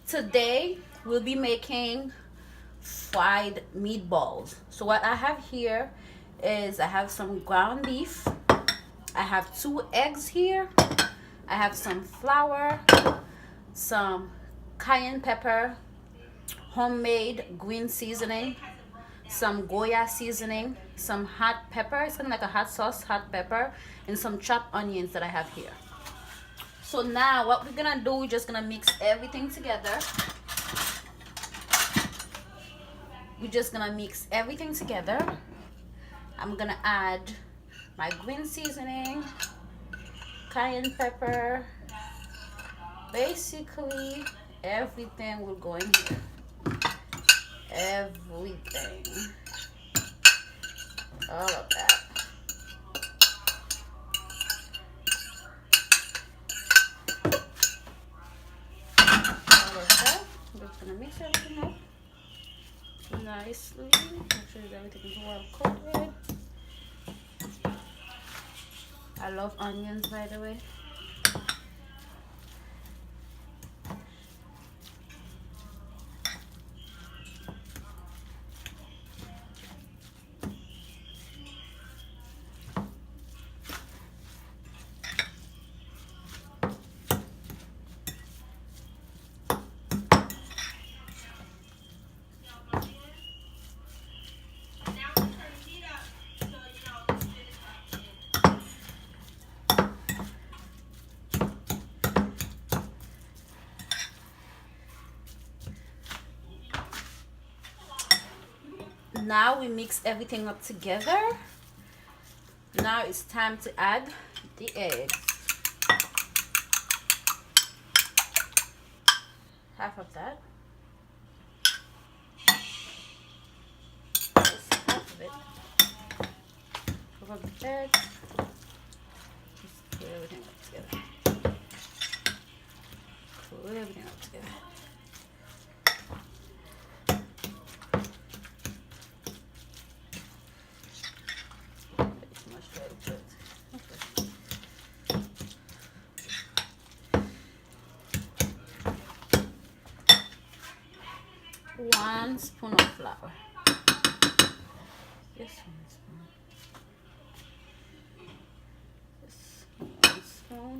Today we'll be making fried meatballs. So what I have here is I have some ground beef, I have 2 eggs here, I have some flour, some cayenne pepper, homemade green seasoning, some Goya seasoning, some hot pepper, it's kind of like a hot sauce, hot pepper, and some chopped onions that I have here. So now what we're gonna do, we're just gonna mix everything together. We're just gonna mix everything together. I'm gonna add my green seasoning, cayenne pepper. Basically, everything will go in here. Everything. All of that. All of that. I'm just gonna mix everything up nicely. Make sure that everything is well coated. I love onions, by the way. Now we mix everything up together. Now it's time to add the eggs. Half of that. Just half of it. Half of the eggs. Just put everything up together. Put everything up together. One spoon of flour. This 1 spoon. This 1 spoon.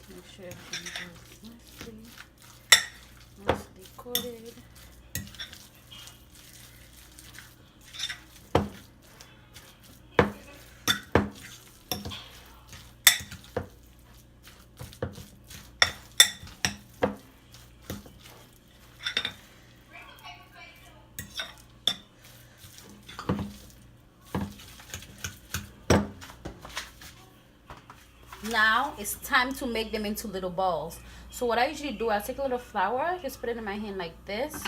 Make sure everything goes nicely coated. Now it's time to make them into little balls. So what I usually do, I take a little flour, just put it in my hand like this,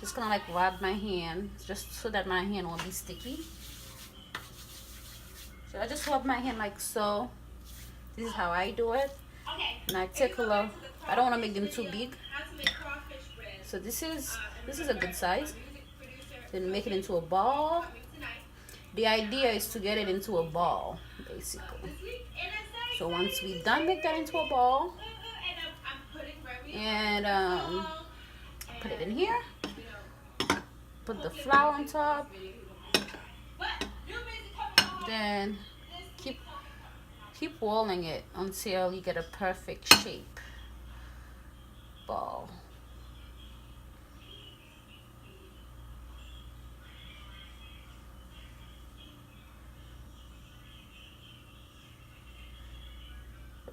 just kind of like rub my hand just so that my hand won't be sticky. So I just rub my hand like so. This is how I do it. And I take a little, I don't want to make them too big, so this is a good size. Then make it into a ball. The idea is to get it into a ball, basically. So once we're done, make that into a ball, and put it in here. Put the flour on top. Then keep rolling it until you get a perfect shape ball.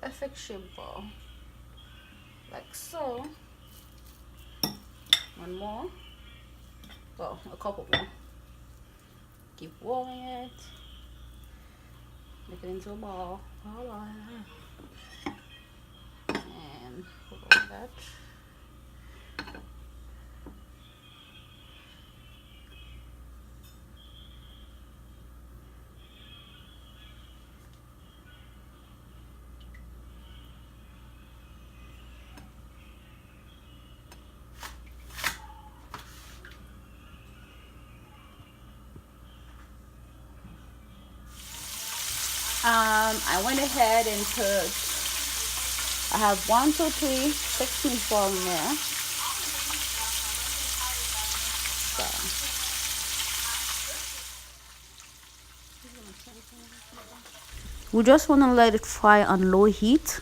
Perfect shape ball, like so. One more, well, a couple more. Keep rolling it, make it into a ball, and put all that. I went ahead and put, I have 1, 2, 3, 6 meatballs in there. So we just want to let it fry on low heat,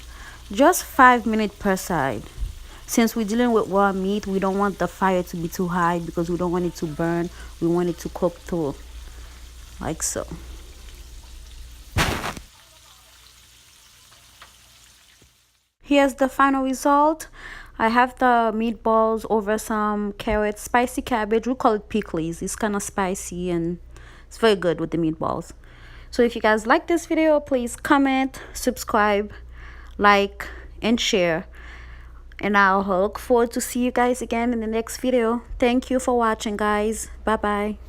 just 5 minutes per side. Since we're dealing with raw meat, we don't want the fire to be too high because we don't want it to burn. We want it to cook through, like so. Here's the final result. I have the meatballs over some carrots, spicy cabbage. We call it pickles. It's kind of spicy and it's very good with the meatballs. So if you guys like this video, please comment, subscribe, like, and share. And I'll look forward to see you guys again in the next video. Thank you for watching, guys. Bye bye.